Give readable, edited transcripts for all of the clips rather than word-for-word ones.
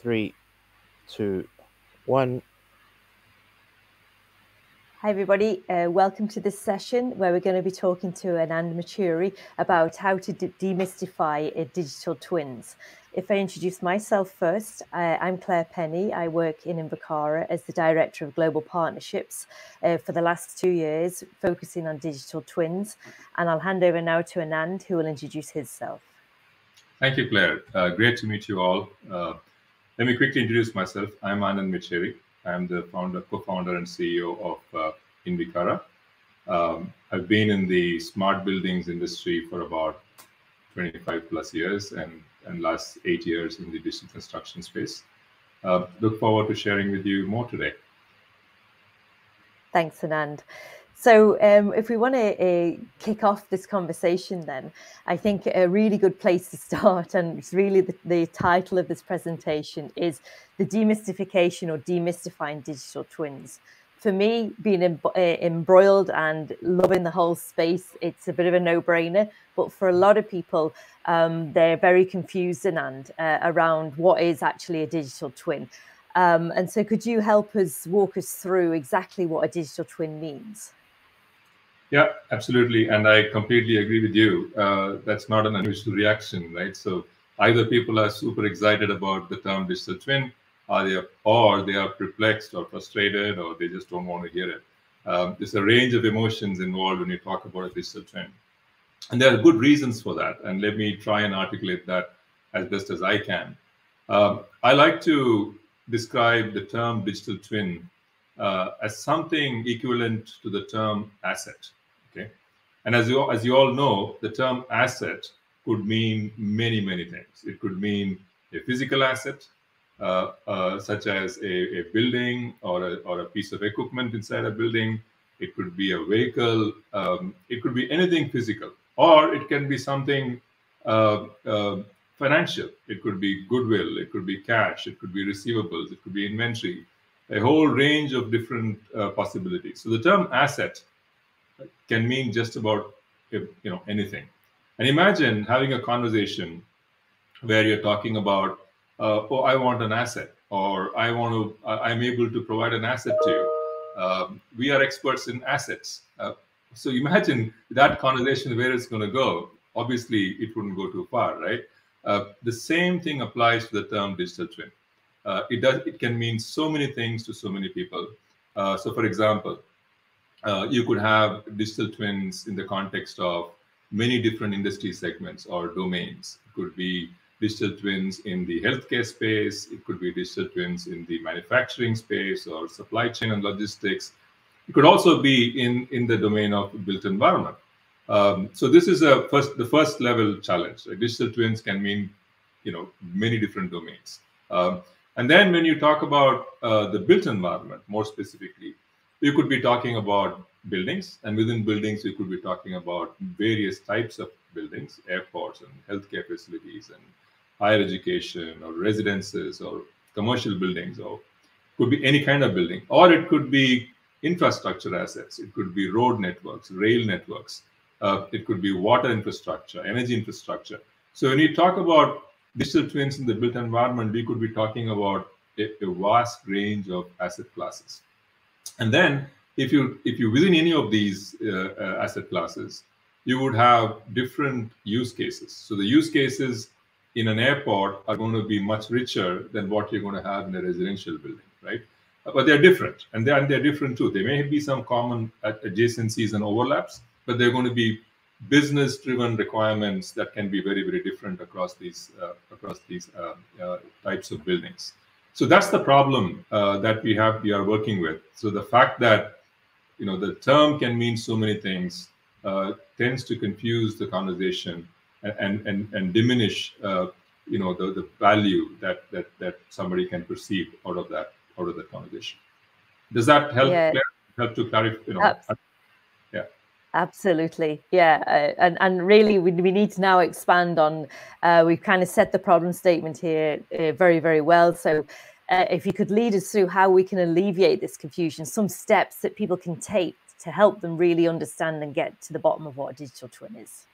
3, 2, 1. Hi, everybody. Welcome to this session where we're going to be talking to Anand Mecheri about how to demystify digital twins. If I introduce myself first, I'm Claire Penny. I work in Invocara as the Director of Global Partnerships for the last 2 years, focusing on digital twins. And I'll hand over now to Anand, who will introduce himself. Thank you, Claire. Great to meet you all. Let me quickly introduce myself. I'm Anand Mecheri. I'm the co-founder and CEO of Invocara. I've been in the smart buildings industry for about 25 plus years and last 8 years in the digital construction space. Look forward to sharing with you more today. Thanks, Anand. So if we want to kick off this conversation, then I think a really good place to start, and it's really the title of this presentation, is the demystification or demystifying digital twins. For me, being embroiled and loving the whole space, it's a bit of a no-brainer. But for a lot of people, they're very confused, Anand, around what is actually a digital twin. And so could you help us walk us through exactly what a digital twin means? Yeah, absolutely. And I completely agree with you. That's not an unusual reaction, right? So either people are super excited about the term digital twin, or they are perplexed or frustrated, or they just don't want to hear it. There's a range of emotions involved when you talk about a digital twin. And there are good reasons for that. And let me try and articulate that as best as I can. I like to describe the term digital twin as something equivalent to the term asset. Okay, and as you all know, the term asset could mean many things. It could mean a physical asset, such as a building or a piece of equipment inside a building. It could be a vehicle. It could be anything physical, or it can be something financial. It could be goodwill. It could be cash. It could be receivables. It could be inventory. A whole range of different possibilities. So the term asset can mean just about anything. And imagine having a conversation where you're talking about, oh, I want an asset, or I'm able to provide an asset to you. We are experts in assets. So imagine that conversation, where it's going to go. Obviously, it wouldn't go too far, right? The same thing applies to the term digital twin. It can mean so many things to so many people. So, for example, you could have digital twins in the context of many different industry segments or domains. It could be digital twins in the healthcare space. It could be digital twins in the manufacturing space or supply chain and logistics. It could also be in the domain of built environment. So this is the first level challenge. Digital twins can mean many different domains. And then when you talk about the built environment, more specifically, you could be talking about buildings, and within buildings, you could be talking about various types of buildings, airports and healthcare facilities and higher education or residences or commercial buildings, or could be any kind of building, or it could be infrastructure assets. It could be road networks, rail networks. It could be water infrastructure, energy infrastructure. So when you talk about digital twins in the built environment, we could be talking about a vast range of asset classes. And then if you within any of these asset classes, you would have different use cases. So the use cases in an airport are going to be much richer than what you're going to have in a residential building, right? But they're different, and they're different too. There may be some common adjacencies and overlaps, but they're going to be business-driven requirements that can be very different across these types of buildings. So that's the problem that we are working with. So the fact that the term can mean so many things tends to confuse the conversation and diminish the value that somebody can perceive out of that conversation. Does that help? Yeah. Help to clarify? Yeah. Absolutely, yeah, and really we need to now expand on. We've kind of set the problem statement here very well. So, if you could lead us through how we can alleviate this confusion, some steps that people can take to help them really understand and get to the bottom of what a digital twin is.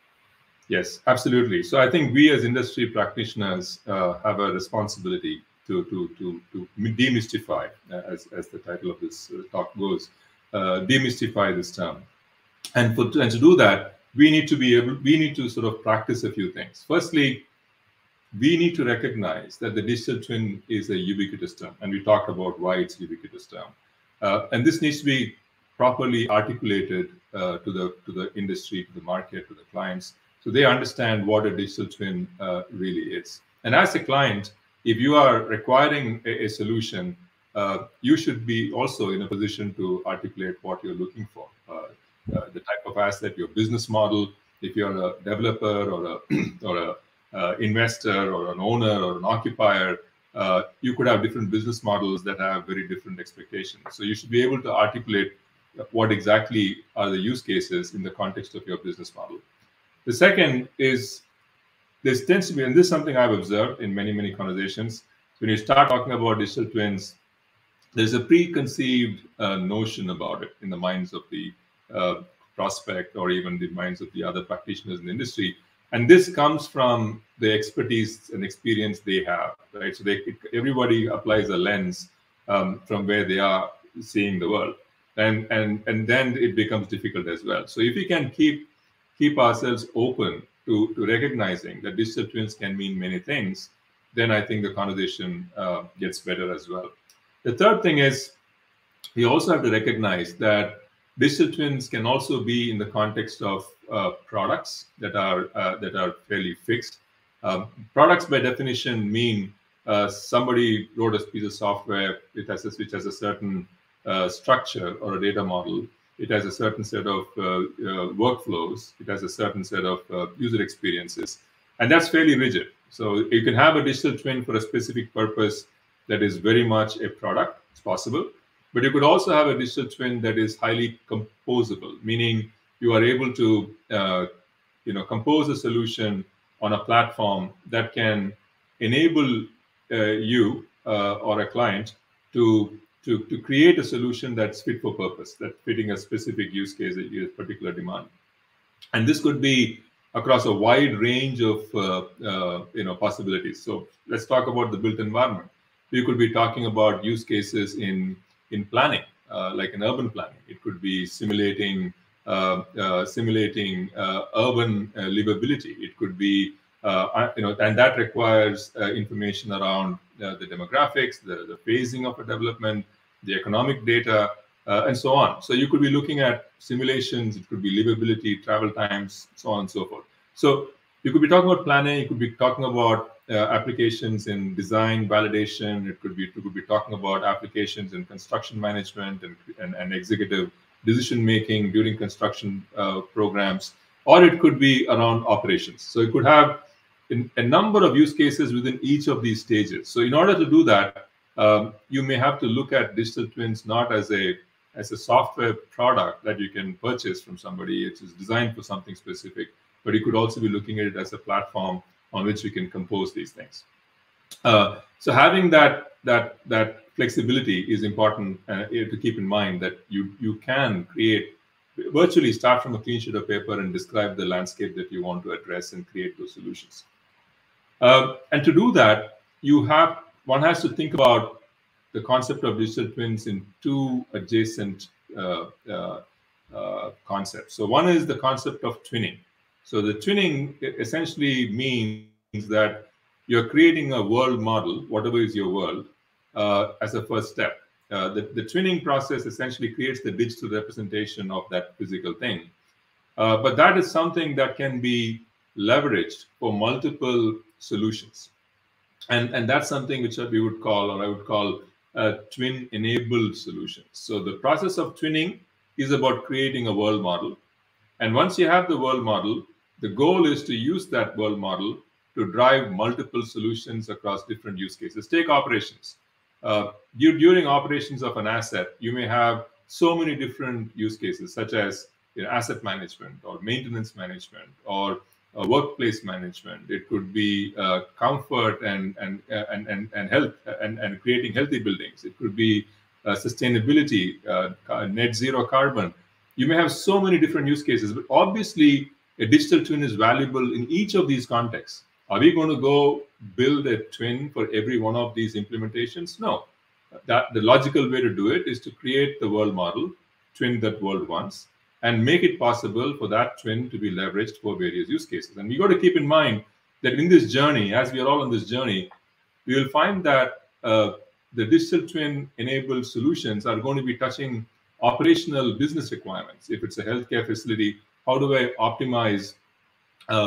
Yes, absolutely. So I think we as industry practitioners have a responsibility demystify, as the title of this talk goes, demystify this term. And to do that, we need to sort of practice a few things. Firstly, we need to recognize that the digital twin is a ubiquitous term, and we talked about why it's a ubiquitous term. And this needs to be properly articulated to the industry, to the market, to the clients, so they understand what a digital twin really is. And as a client, if you are requiring a solution, you should be also in a position to articulate what you're looking for, the type of asset, your business model. If you're a developer or a investor or an owner or an occupier, you could have different business models that have very different expectations. So you should be able to articulate what exactly are the use cases in the context of your business model. The second is, there tends to be, and this is something I've observed in many conversations, when you start talking about digital twins, there's a preconceived notion about it in the minds of the prospect, or even the minds of the other practitioners in the industry. And this comes from the expertise and experience they have, right? So everybody applies a lens from where they are seeing the world, and then it becomes difficult as well. So if we can keep ourselves open to recognizing that digital twins can mean many things, then I think the conversation gets better as well. The third thing is, we also have to recognize that digital twins can also be in the context of products that are fairly fixed. Products by definition mean somebody wrote a piece of software which has a certain structure or a data model. It has a certain set of workflows. It has a certain set of user experiences, and that's fairly rigid. So you can have a digital twin for a specific purpose that is very much a product. It's possible. But you could also have a digital twin that is highly composable, meaning you are able to compose a solution on a platform that can enable you or a client to create a solution that's fit for purpose, that's fitting a specific use case, a particular demand. And this could be across a wide range of possibilities. So let's talk about the built environment. You could be talking about use cases in planning, like in urban planning. It could be simulating urban livability. It could be and that requires information around the demographics, the phasing of a development, the economic data, and so on. So you could be looking at simulations. It could be livability, travel times, so on and so forth. So you could be talking about planning. You could be talking about applications in design validation. You could be talking about applications in construction management and executive decision making during construction programs, or it could be around operations. So it could have a number of use cases within each of these stages. So in order to do that, you may have to look at digital twins not as a software product that you can purchase from somebody. It is designed for something specific, but you could also be looking at it as a platform on which we can compose these things. So having that flexibility is important to keep in mind, that you can virtually start from a clean sheet of paper and describe the landscape that you want to address and create those solutions. And to do that, one has to think about the concept of digital twins in two adjacent concepts. So one is the concept of twinning. So the twinning essentially means that you're creating a world model, whatever is your world, as a first step. The twinning process essentially creates the digital representation of that physical thing. But that is something that can be leveraged for multiple solutions. And that's something which we would call, or I would call, twin-enabled solutions. So the process of twinning is about creating a world model. And once you have the world model, the goal is to use that world model to drive multiple solutions across different use cases. Take operations. During operations of an asset, you may have so many different use cases, such as asset management or maintenance management or workplace management. It could be comfort and health and creating healthy buildings. It could be sustainability, net zero carbon. You may have so many different use cases, but obviously a digital twin is valuable in each of these contexts. Are we going to go build a twin for every one of these implementations? No. The logical way to do it is to create the world model, twin that world once, and make it possible for that twin to be leveraged for various use cases. And we got to keep in mind that in this journey, as we are all on this journey, we will find that the digital twin enabled solutions are going to be touching operational business requirements. If it's a healthcare facility, how do I optimize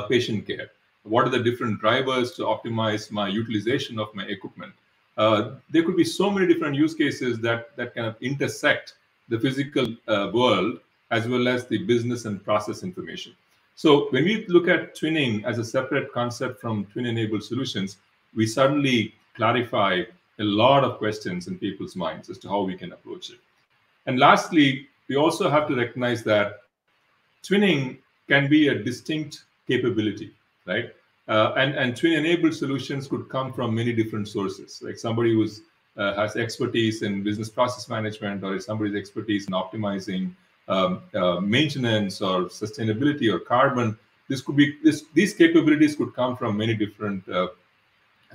patient care? What are the different drivers to optimize my utilization of my equipment? There could be so many different use cases that kind of intersect the physical world as well as the business and process information. So when we look at twinning as a separate concept from twin-enabled solutions, we suddenly clarify a lot of questions in people's minds as to how we can approach it. And lastly, we also have to recognize that twinning can be a distinct capability, right? And twin-enabled solutions could come from many different sources, like somebody who has expertise in business process management, or somebody's expertise in optimizing maintenance or sustainability or carbon. These capabilities could come from many different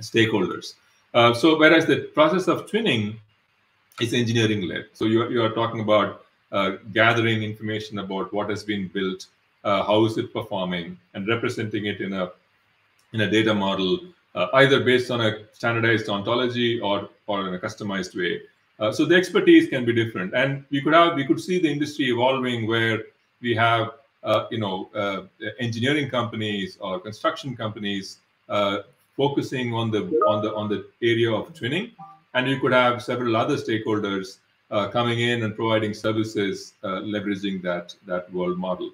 stakeholders. So whereas the process of twinning is engineering-led. So you are talking about gathering information about what has been built, how is it performing, and representing it in a data model, either based on a standardized ontology or in a customized way. So the expertise can be different, and we could see the industry evolving where we have engineering companies or construction companies focusing on the area of twinning, and you could have several other stakeholders coming in and providing services leveraging that world model.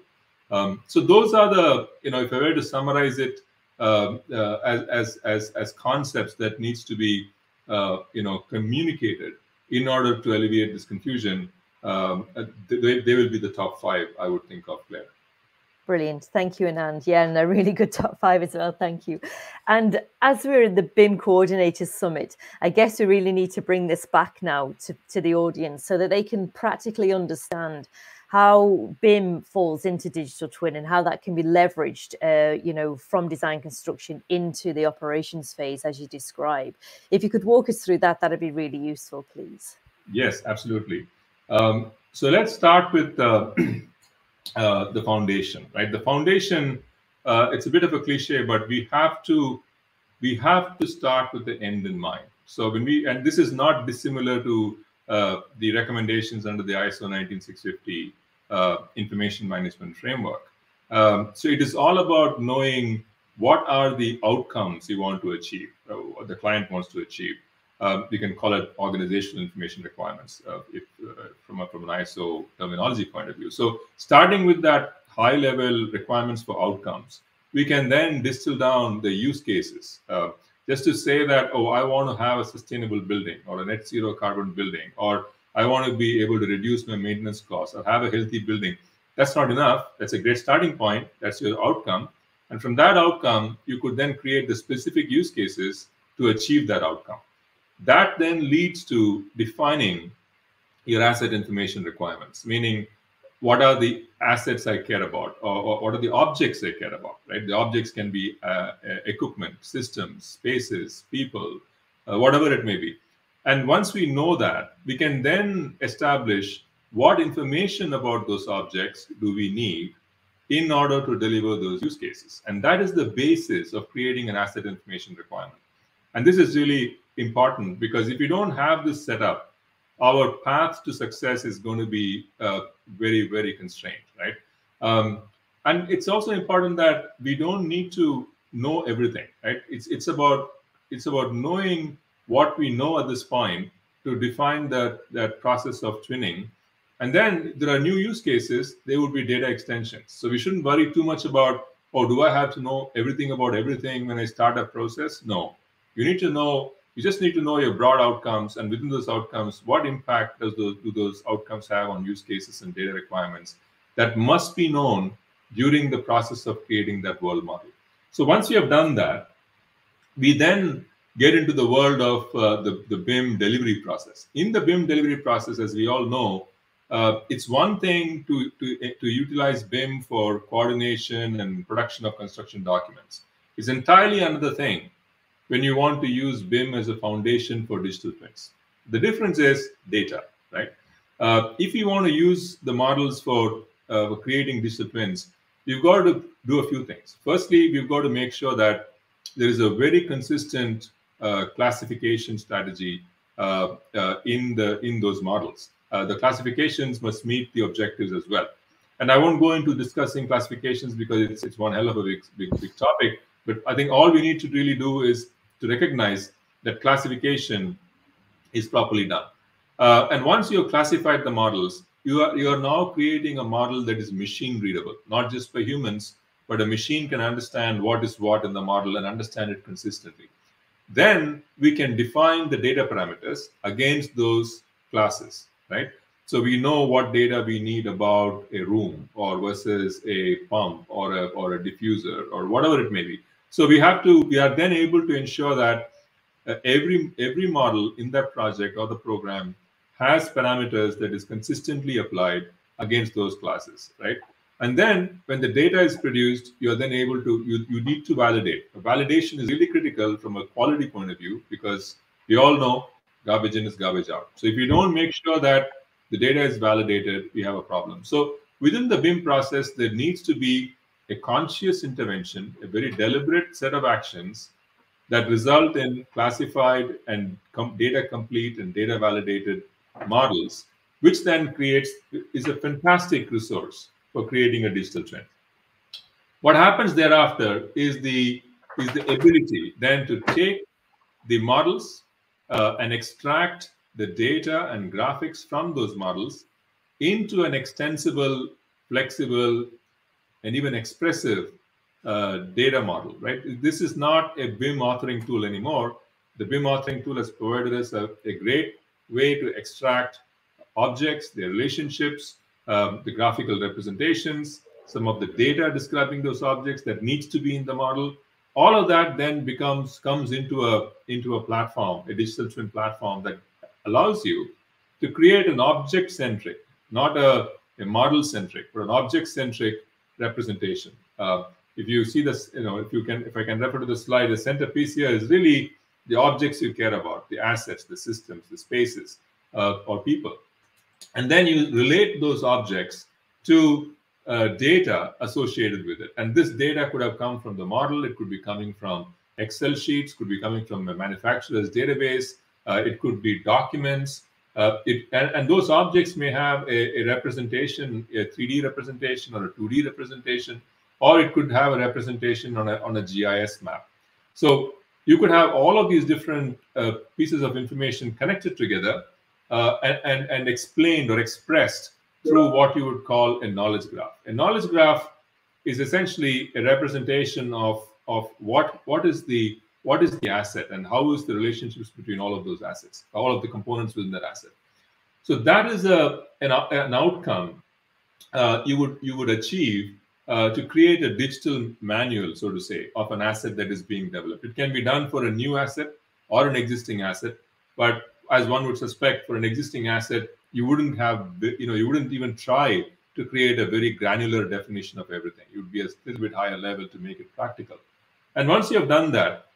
So those are the, if I were to summarize it as concepts that needs to be communicated in order to alleviate this confusion, they will be the top 5 I would think of, Claire. Brilliant. Thank you, Anand. Yeah, and a really good top 5 as well. Thank you. And as we're in the BIM Coordinators Summit, I guess we really need to bring this back now to the audience so that they can practically understand how BIM falls into digital twin and how that can be leveraged, from design construction into the operations phase, as you describe. If you could walk us through that, that'd be really useful, please. Yes, absolutely. So let's start with the foundation, right? The foundation, it's a bit of a cliche, but we have to start with the end in mind. So and this is not dissimilar to the recommendations under the ISO 19650 information management framework. So it is all about knowing what are the outcomes you want to achieve, or the client wants to achieve. We can call it organizational information requirements from an ISO terminology point of view. So starting with that high level requirements for outcomes, we can then distill down the use cases. Just to say that, I want to have a sustainable building or a net zero carbon building, or I want to be able to reduce my maintenance costs or have a healthy building. That's not enough. That's a great starting point. That's your outcome. And from that outcome, you could then create the specific use cases to achieve that outcome. That then leads to defining your asset information requirements, meaning what are the assets I care about, or what are the objects I care about, right? The objects can be equipment, systems, spaces, people, whatever it may be. And once we know that, we can then establish what information about those objects do we need in order to deliver those use cases. And that is the basis of creating an asset information requirement. And this is really important, because if you don't have this set up, our path to success is going to be very, very constrained, right? And it's also important that we don't need to know everything, right? It's about knowing what we know at this point to define that process of twinning. And then there are new use cases. They would be data extensions. So we shouldn't worry too much about, do I have to know everything about everything when I start a process? No. You just need to know your broad outcomes, and within those outcomes, what impact do those outcomes have on use cases and data requirements that must be known during the process of creating that world model. So once you have done that, we then get into the world of the BIM delivery process. In the BIM delivery process, as we all know, it's one thing to utilize BIM for coordination and production of construction documents. is entirely another thing when you want to use BIM as a foundation for digital twins. The difference is data, right? If you want to use the models for creating digital twins, you've got to do a few things. Firstly, we've got to make sure that there is a very consistent classification strategy in those models. The classifications must meet the objectives as well. And I won't go into discussing classifications because it's one hell of a big topic. But I think all we need to really do is to recognize that classification is properly done. And once you have classified the models, you are now creating a model that is machine readable, not just for humans, but a machine can understand what is what in the model and understand it consistently. Then we can define the data parameters against those classes, right? So we know what data we need about a room or versus a pump or a diffuser or whatever it may be. So we are then able to ensure that every model in that project or the program has parameters that is consistently applied against those classes, right? And then when the data is produced, you are then able to, you need to validate. Validation is really critical from a quality point of view because we all know garbage in is garbage out. So if you don't make sure that the data is validated, we have a problem. So within the BIM process, there needs to be a conscious intervention, a very deliberate set of actions that result in classified and data complete and data validated models, which then is a fantastic resource for creating a digital twin. What happens thereafter is the ability then to take the models and extract the data and graphics from those models into an extensible, flexible, and even expressive data model, right? This is not a BIM authoring tool anymore. The BIM authoring tool has provided us a great way to extract objects, their relationships, the graphical representations, some of the data describing those objects that needs to be in the model. All of that then comes into a platform, a digital twin platform that allows you to create an object-centric, not a model-centric, but an object-centric representation. If you see this, if I can refer to the slide, the centerpiece here is really the objects you care about, the assets, the systems, the spaces, or people. And then you relate those objects to data associated with it. And this data could have come from the model. It could be coming from Excel sheets, could be coming from a manufacturer's database. It could be documents. And those objects may have a representation, a 3D representation or a 2D representation, or it could have a representation on a GIS map. So you could have all of these different pieces of information connected together and explained or expressed through what you would call a knowledge graph. A knowledge graph is essentially a representation of what is the asset and how is the relationships between all of those assets, all of the components within that asset. So that is an outcome you would achieve to create a digital manual, so to say, of an asset that is being developed. It can be done for a new asset or an existing asset, but as one would suspect, for an existing asset, you wouldn't even try to create a very granular definition of everything. It would be a little bit higher level to make it practical. And once you have done that,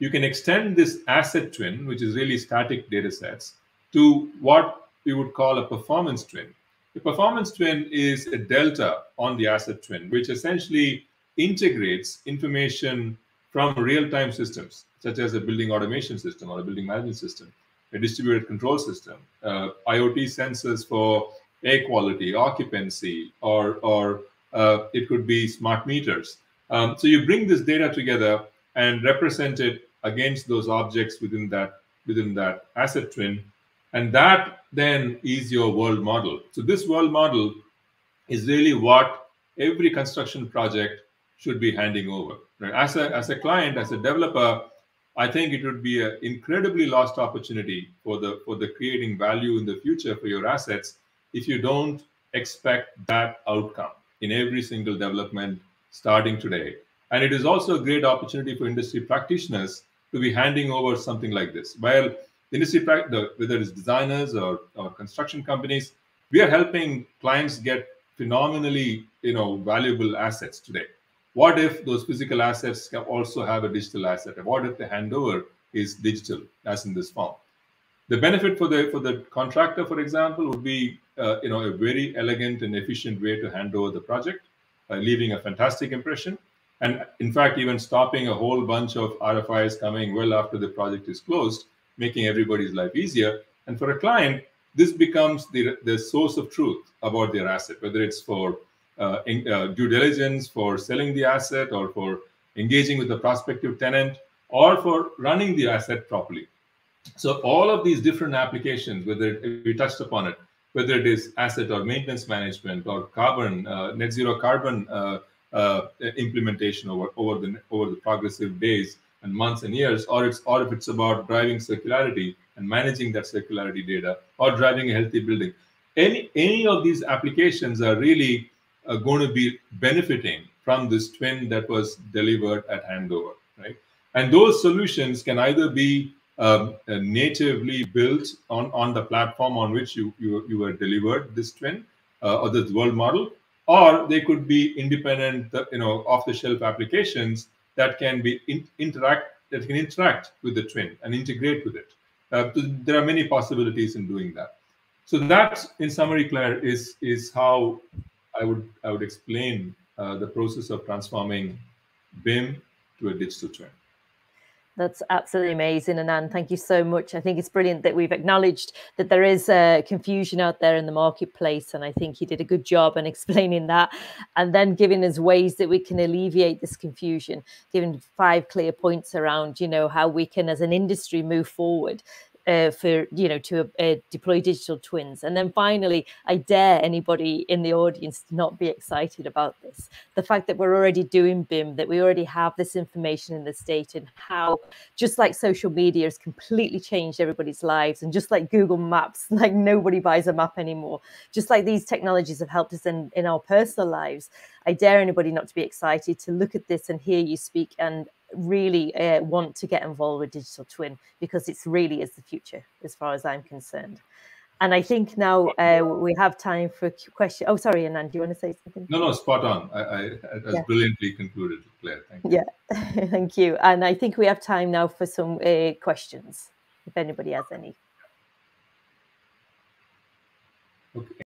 you can extend this asset twin, which is really static data sets, to what we would call a performance twin. The performance twin is a delta on the asset twin, which essentially integrates information from real-time systems, such as a building automation system or a building management system, a distributed control system, IoT sensors for air quality, occupancy, or it could be smart meters. So you bring this data together and represent it against those objects within that asset twin, and that then is your world model. So this world model is really what every construction project should be handing over. Right? As a client, as a developer, I think it would be an incredibly lost opportunity for the creating value in the future for your assets if you don't expect that outcome in every single development starting today. And it is also a great opportunity for industry practitioners to be handing over something like this. While industry, whether it's designers or construction companies, we are helping clients get phenomenally valuable assets today. What if those physical assets can also have a digital asset? And what if the handover is digital, as in this form? The benefit for the contractor, for example, would be a very elegant and efficient way to hand over the project, leaving a fantastic impression, and in fact, even stopping a whole bunch of RFIs coming well after the project is closed, making everybody's life easier. And for a client, this becomes the source of truth about their asset, whether it's for due diligence, for selling the asset, or for engaging with the prospective tenant, or for running the asset properly. So all of these different applications, whether we touched upon it, whether it is asset or maintenance management or carbon, net zero carbon implementation over the progressive days and months and years, or if it's about driving circularity and managing that circularity data, or driving a healthy building, any of these applications are really going to be benefiting from this twin that was delivered at handover, right? And those solutions can either be natively built on the platform on which you were delivered this twin or this world model, or they could be independent, off-the-shelf applications that can be interact with the twin and integrate with it. There are many possibilities in doing that. So that, in summary, Claire, is how I would explain the process of transforming BIM to a digital twin. That's absolutely amazing, Anand. Thank you so much. I think it's brilliant that we've acknowledged that there is confusion out there in the marketplace, and I think you did a good job in explaining that, and then giving us ways that we can alleviate this confusion, giving 5 clear points around, how we can, as an industry, move forward to deploy digital twins. And then finally, I dare anybody in the audience to not be excited about this. The fact that we're already doing BIM, that we already have this information in this state, and how, just like social media has completely changed everybody's lives, and just like Google Maps, like nobody buys a map anymore, just like these technologies have helped us in our personal lives, I dare anybody not to be excited to look at this and hear you speak and really want to get involved with digital twin, because it's really is the future as far as I'm concerned. And I think now we have time for questions. Oh, sorry, Anand, do you want to say something? No, spot on. I brilliantly concluded, Claire. Thank you. Yeah, thank you. And I think we have time now for some questions, if anybody has any. Okay.